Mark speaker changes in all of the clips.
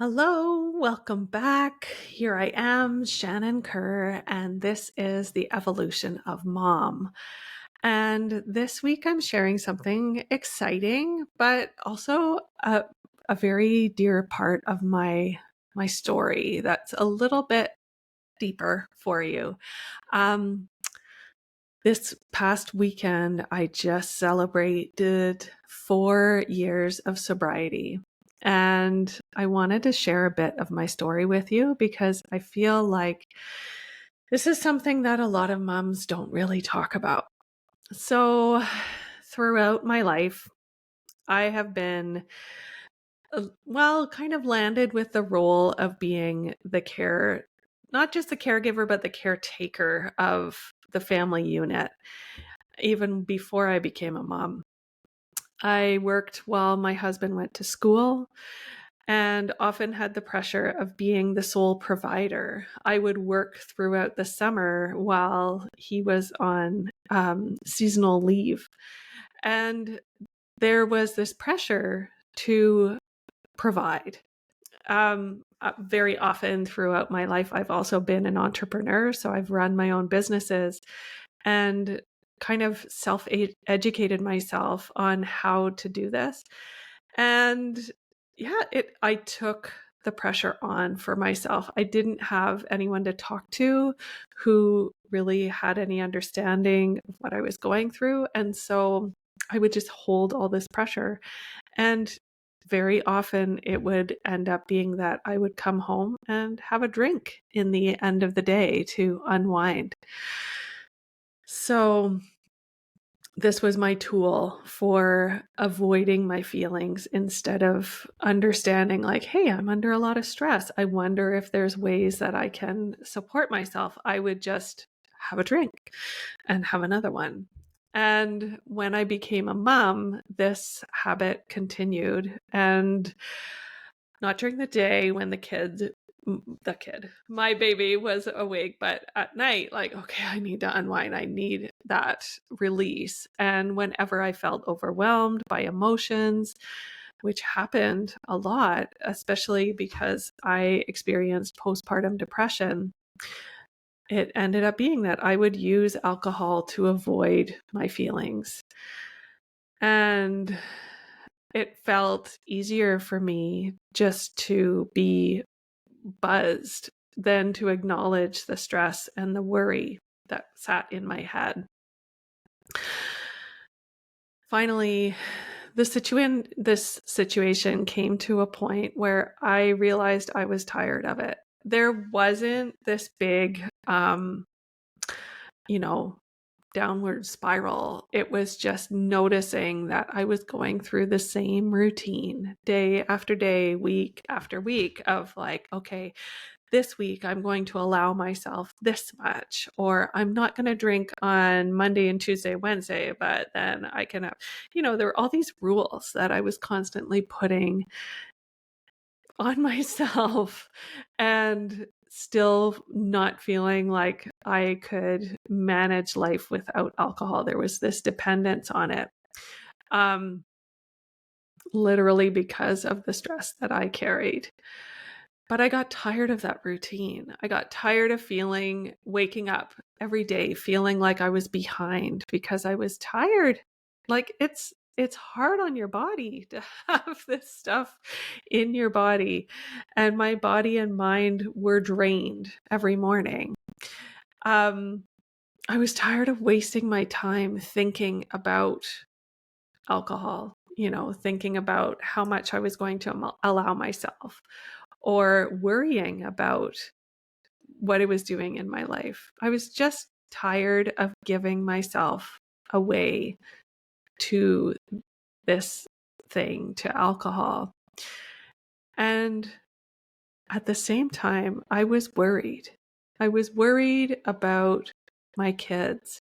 Speaker 1: Hello, welcome back. Here I am, Shannon Kerr, and this is the evolution of mom. And this week I'm sharing something exciting, but also a very dear part of my story that's a little bit deeper for you. Um, this past weekend, I just celebrated 4 years of sobriety. And I wanted to share a bit of my story with you because I feel like this is something that a lot of moms don't really talk about. So, throughout my life, I have been, kind of landed with the role of being not just the caregiver, but the caretaker of the family unit, even before I became a mom. I worked while my husband went to school and often had the pressure of being the sole provider. I would work throughout the summer while he was on seasonal leave. And there was this pressure to provide. Very often throughout my life, I've also been an entrepreneur. So I've run my own businesses and kind of self-educated myself on how to do this. And yeah, I took the pressure on for myself. I didn't have anyone to talk to who really had any understanding of what I was going through. And so I would just hold all this pressure. And very often it would end up being that I would come home and have a drink in the end of the day to unwind. So this was my tool for avoiding my feelings instead of understanding, like, hey, I'm under a lot of stress. I wonder if there's ways that I can support myself. I would just have a drink and have another one. And when I became a mom, this habit continued. And not during the day when my baby was awake, but at night, like, okay, I need to unwind. I need that release. And whenever I felt overwhelmed by emotions, which happened a lot, especially because I experienced postpartum depression, it ended up being that I would use alcohol to avoid my feelings. And it felt easier for me just to be buzzed than to acknowledge the stress and the worry that sat in my head. Finally, this situation came to a point where I realized I was tired of it. There wasn't this big, downward spiral. It was just noticing that I was going through the same routine day after day, week after week of like, okay, this week I'm going to allow myself this much, or I'm not going to drink on Monday and Tuesday, Wednesday, but then I can have, there were all these rules that I was constantly putting on myself and still not feeling like I could manage life without alcohol. There was this dependence on it. Literally because of the stress that I carried. But I got tired of that routine. I got tired of waking up every day feeling like I was behind because I was tired. Like it's hard on your body to have this stuff in your body. And my body and mind were drained every morning. I was tired of wasting my time thinking about alcohol, thinking about how much I was going to allow myself or worrying about what it was doing in my life. I was just tired of giving myself away to this thing, to alcohol. And at the same time, I was worried. I was worried about my kids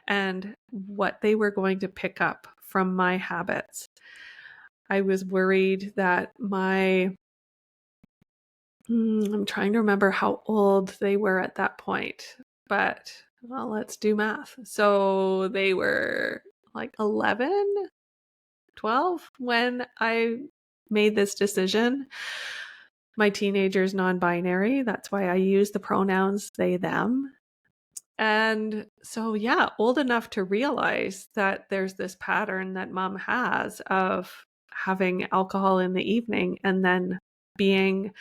Speaker 1: and what they were going to pick up from my habits. I was worried that I'm trying to remember how old they were at that point, but well, let's do math. So they were like 11, 12 when I made this decision. My teenager's non-binary. That's why I use the pronouns they, them. And so, yeah, old enough to realize that there's this pattern that mom has of having alcohol in the evening and then being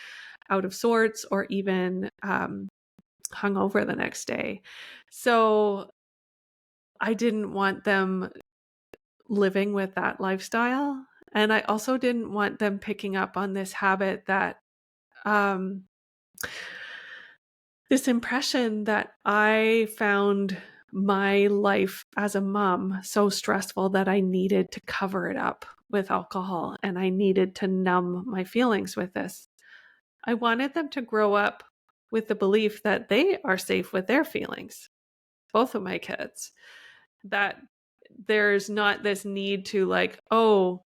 Speaker 1: out of sorts or even hungover the next day. So I didn't want them living with that lifestyle. And I also didn't want them picking up on this habit that um, this impression that I found my life as a mom so stressful that I needed to cover it up with alcohol and I needed to numb my feelings with this. I wanted them to grow up with the belief that they are safe with their feelings, both of my kids, that there's not this need to like, oh,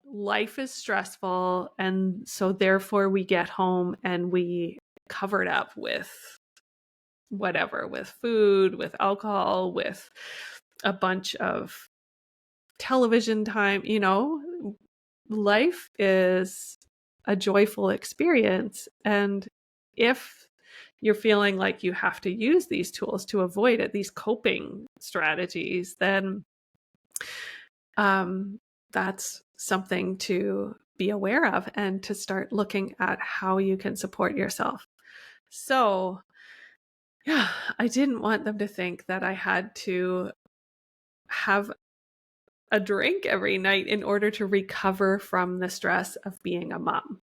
Speaker 1: life is stressful. And so therefore we get home and we cover it up with whatever, with food, with alcohol, with a bunch of television time. Life is a joyful experience. And if you're feeling like you have to use these tools to avoid it, these coping strategies, then that's something to be aware of and to start looking at how you can support yourself. So, yeah, I didn't want them to think that I had to have a drink every night in order to recover from the stress of being a mom.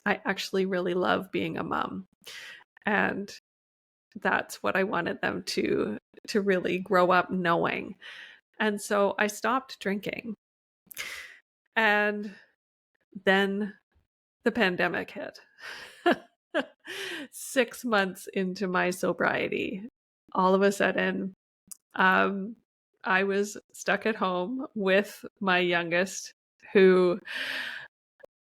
Speaker 1: I actually really love being a mom. And that's what I wanted them to really grow up knowing. And so I stopped drinking. And then the pandemic hit. 6 months into my sobriety, all of a sudden, I was stuck at home with my youngest, who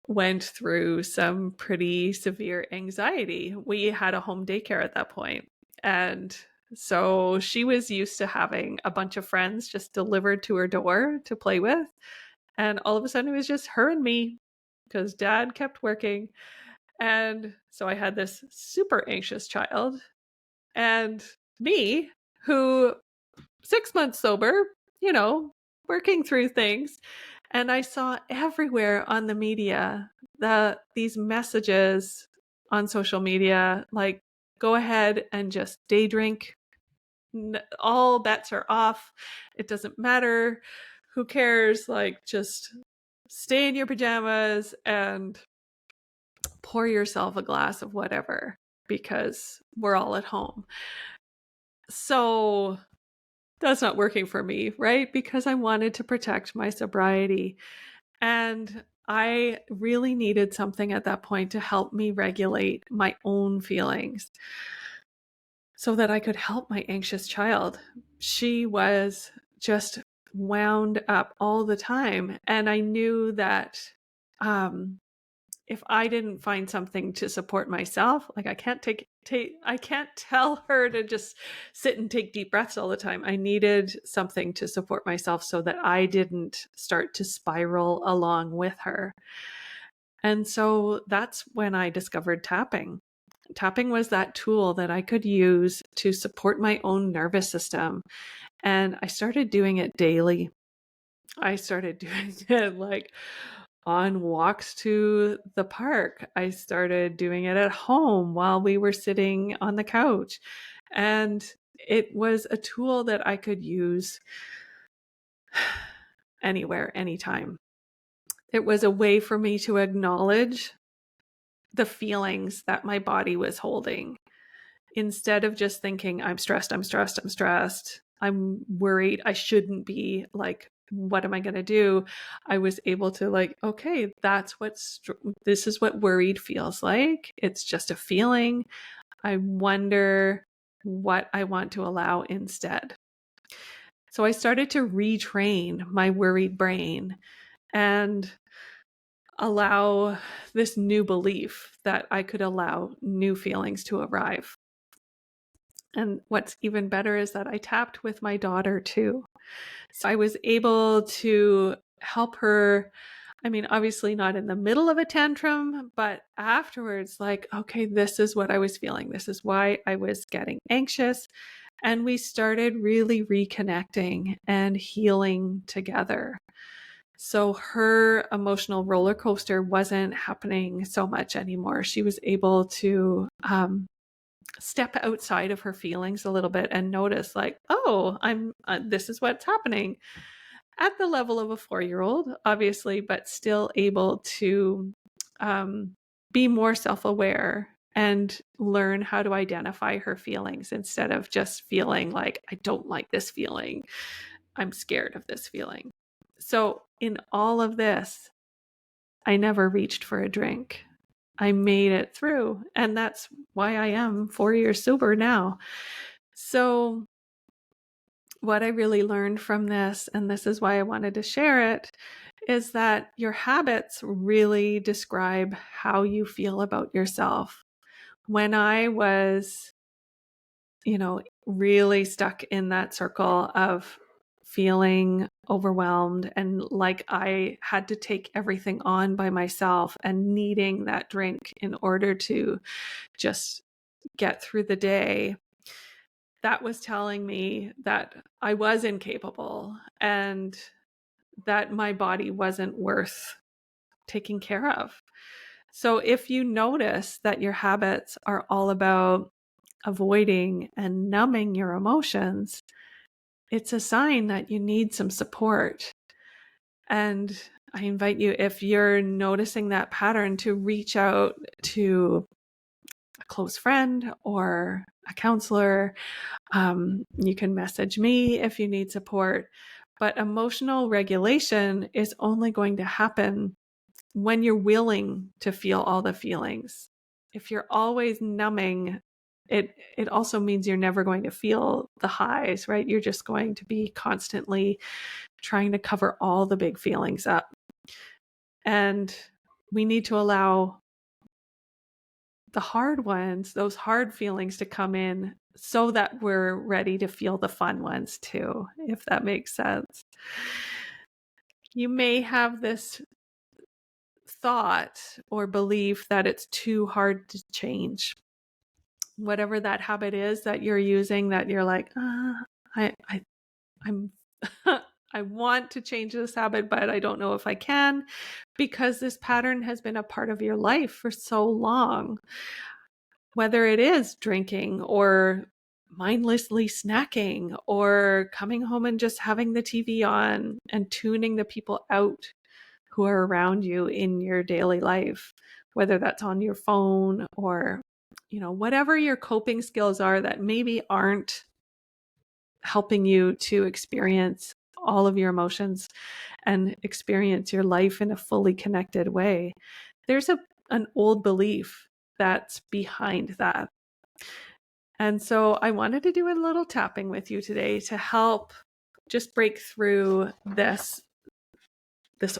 Speaker 1: went through some pretty severe anxiety. We had a home daycare at that point, and so she was used to having a bunch of friends just delivered to her door to play with. And all of a sudden, it was just her and me because dad kept working. And so I had this super anxious child and me, who 6 months sober, working through things. And I saw everywhere on the media these messages on social media like, go ahead and just day drink. All bets are off. It doesn't matter. Who cares? Like, just stay in your pajamas and pour yourself a glass of whatever because we're all at home. So that's not working for me, right? Because I wanted to protect my sobriety. And I really needed something at that point to help me regulate my own feelings so that I could help my anxious child. She was just wound up all the time. And I knew that if I didn't find something to support myself, like I can't I can't tell her to just sit and take deep breaths all the time. I needed something to support myself so that I didn't start to spiral along with her. And so that's when I discovered tapping. Tapping was that tool that I could use to support my own nervous system. And I started doing it daily. I started doing it like on walks to the park. I started doing it at home while we were sitting on the couch. And it was a tool that I could use anywhere, anytime. It was a way for me to acknowledge the feelings that my body was holding. Instead of just thinking, I'm stressed, I'm stressed, I'm stressed, I'm worried, I shouldn't be, like, what am I going to do? I was able to like, okay, this is what worried feels like. It's just a feeling. I wonder what I want to allow instead. So I started to retrain my worried brain and allow this new belief that I could allow new feelings to arrive. And what's even better is that I tapped with my daughter too. So I was able to help her I mean, obviously not in the middle of a tantrum, but afterwards, like, okay, this is what I was feeling. This is why I was getting anxious. And we started really reconnecting and healing together. So her emotional roller coaster wasn't happening so much anymore. She was able to step outside of her feelings a little bit and notice, like, oh, this is what's happening at the level of a 4-year-old, obviously, but still able to be more self-aware and learn how to identify her feelings instead of just feeling like, I don't like this feeling. I'm scared of this feeling. So in all of this, I never reached for a drink. I made it through. And that's why I am 4 years sober now. So what I really learned from this, and this is why I wanted to share it, is that your habits really describe how you feel about yourself. When I was, really stuck in that circle of feeling overwhelmed and like I had to take everything on by myself and needing that drink in order to just get through the day, that was telling me that I was incapable and that my body wasn't worth taking care of. So if you notice that your habits are all about avoiding and numbing your emotions, it's a sign that you need some support. And I invite you, if you're noticing that pattern, to reach out to a close friend or a counselor. You can message me if you need support. But emotional regulation is only going to happen when you're willing to feel all the feelings. If you're always numbing, it also means you're never going to feel the highs, right? You're just going to be constantly trying to cover all the big feelings up. And we need to allow the hard ones, those hard feelings, to come in so that we're ready to feel the fun ones too, if that makes sense. You may have this thought or belief that it's too hard to change. Whatever that habit is that you're using, that you're like, I'm I want to change this habit, but I don't know if I can, because this pattern has been a part of your life for so long. Whether it is drinking or mindlessly snacking or coming home and just having the TV on and tuning the people out who are around you in your daily life, whether that's on your phone or, whatever your coping skills are that maybe aren't helping you to experience all of your emotions and experience your life in a fully connected way. There's an old belief that's behind that. And so I wanted to do a little tapping with you today to help just break through this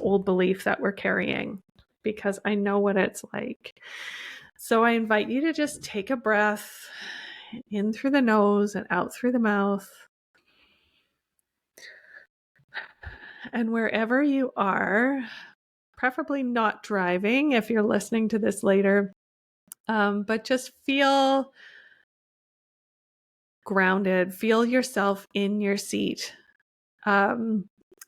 Speaker 1: old belief that we're carrying, because I know what it's like. So I invite you to just take a breath in through the nose and out through the mouth. And wherever you are, preferably not driving if you're listening to this later, but just feel grounded, feel yourself in your seat.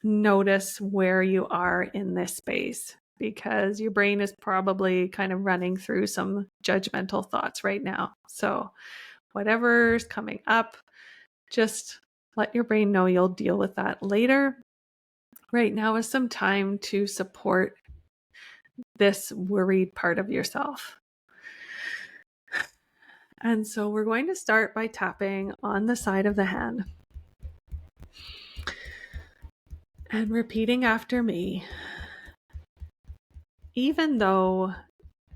Speaker 1: Notice where you are in this space, because your brain is probably kind of running through some judgmental thoughts right now. So whatever's coming up, just let your brain know you'll deal with that later. Right now is some time to support this worried part of yourself. And so we're going to start by tapping on the side of the hand and repeating after me. Even though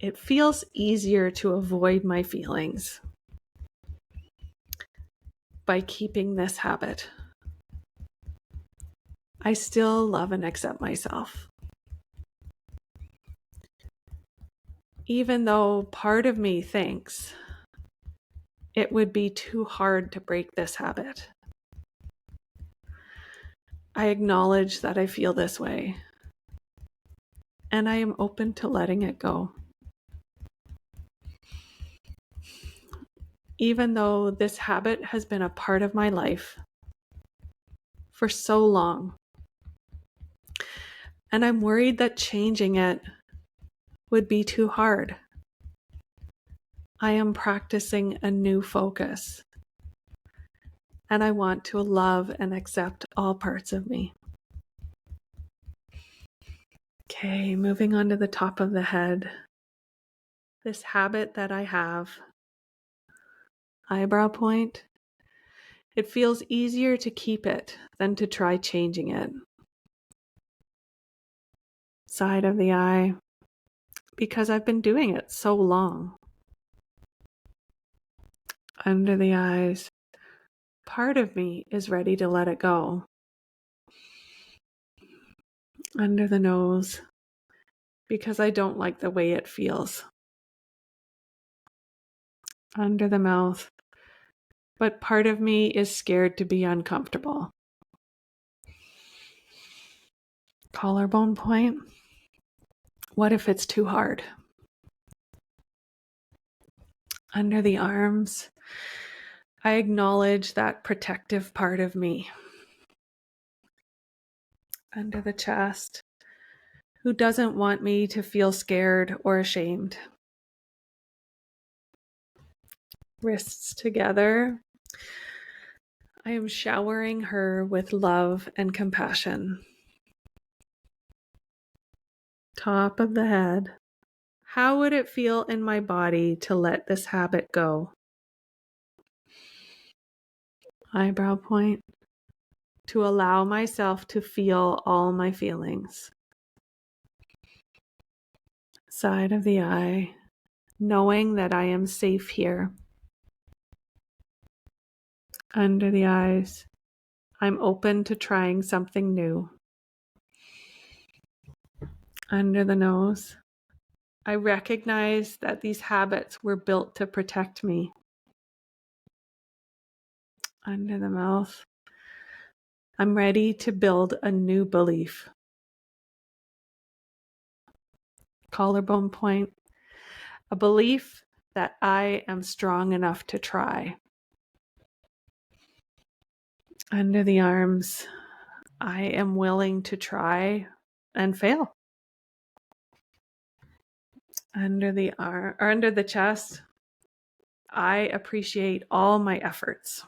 Speaker 1: it feels easier to avoid my feelings by keeping this habit, I still love and accept myself. Even though part of me thinks it would be too hard to break this habit, I acknowledge that I feel this way. and I am open to letting it go. Even though this habit has been a part of my life for so long, and I'm worried that changing it would be too hard. I am practicing a new focus, and I want to love and accept all parts of me. Okay, moving on to the top of the head. This habit that I have, eyebrow point, it feels easier to keep it than to try changing it. Side of the eye, because I've been doing it so long. Under the eyes, part of me is ready to let it go. Under the nose, because I don't like the way it feels. Under the mouth, but part of me is scared to be uncomfortable. Collarbone point, what if it's too hard? Under the arms, I acknowledge that protective part of me. Under the chest, who doesn't want me to feel scared or ashamed? Wrists together, I am showering her with love and compassion. Top of the head, how would it feel in my body to let this habit go? Eyebrow point, to allow myself to feel all my feelings. Side of the eye, knowing that I am safe here. Under the eyes, I'm open to trying something new. Under the nose, I recognize that these habits were built to protect me. Under the mouth, I'm ready to build a new belief. Collarbone point, a belief that I am strong enough to try. Under the arms, I am willing to try and fail. Under the chest, I appreciate all my efforts.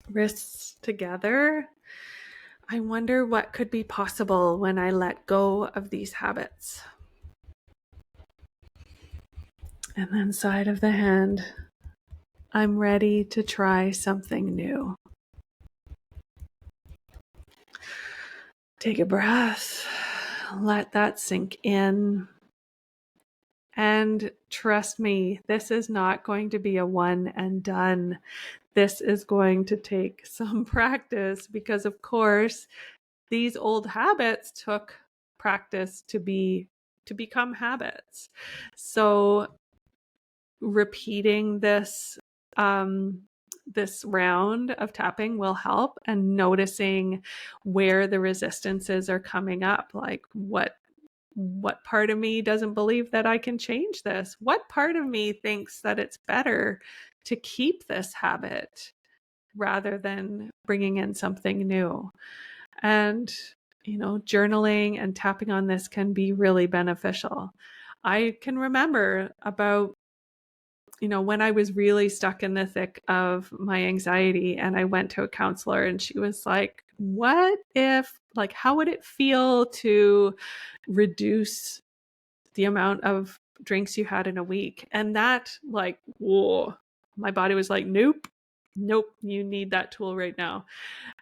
Speaker 1: Wrists together, I wonder what could be possible when I let go of these habits. And then side of the hand, I'm ready to try something new. Take a breath, let that sink in. And trust me, this is not going to be a one and done. This is going to take some practice because, of course, these old habits took practice to become habits. So repeating this this round of tapping will help, and noticing where the resistances are coming up, like what part of me doesn't believe that I can change this? What part of me thinks that it's better to keep this habit rather than bringing in something new? And, journaling and tapping on this can be really beneficial. I can remember about, when I was really stuck in the thick of my anxiety, and I went to a counselor, and she was like, what if, how would it feel to reduce the amount of drinks you had in a week? And that, whoa, my body was like, nope, you need that tool right now.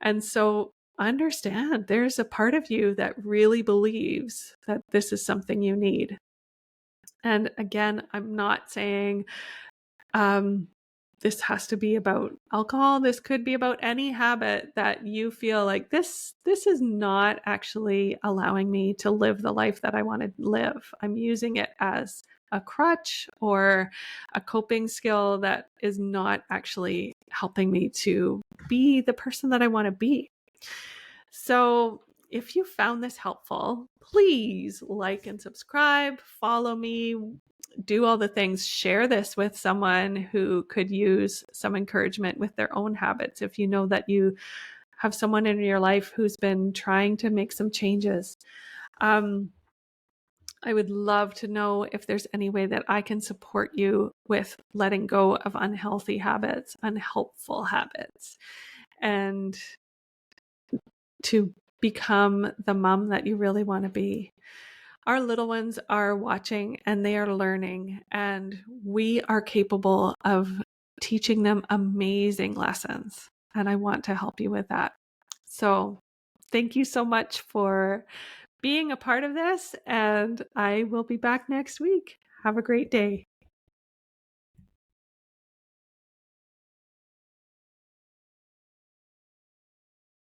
Speaker 1: And so understand there's a part of you that really believes that this is something you need. And again, I'm not saying this has to be about alcohol. This could be about any habit that you feel like this is not actually allowing me to live the life that I want to live. I'm using it as a crutch or a coping skill that is not actually helping me to be the person that I want to be. So if you found this helpful, please like and subscribe, follow me, do all the things. Share this with someone who could use some encouragement with their own habits. If you know that you have someone in your life who's been trying to make some changes. I would love to know if there's any way that I can support you with letting go of unhealthy habits, unhelpful habits, and to become the mom that you really want to be. Our little ones are watching and they are learning, and we are capable of teaching them amazing lessons. And I want to help you with that. So thank you so much for being a part of this, and I will be back next week. Have a great day.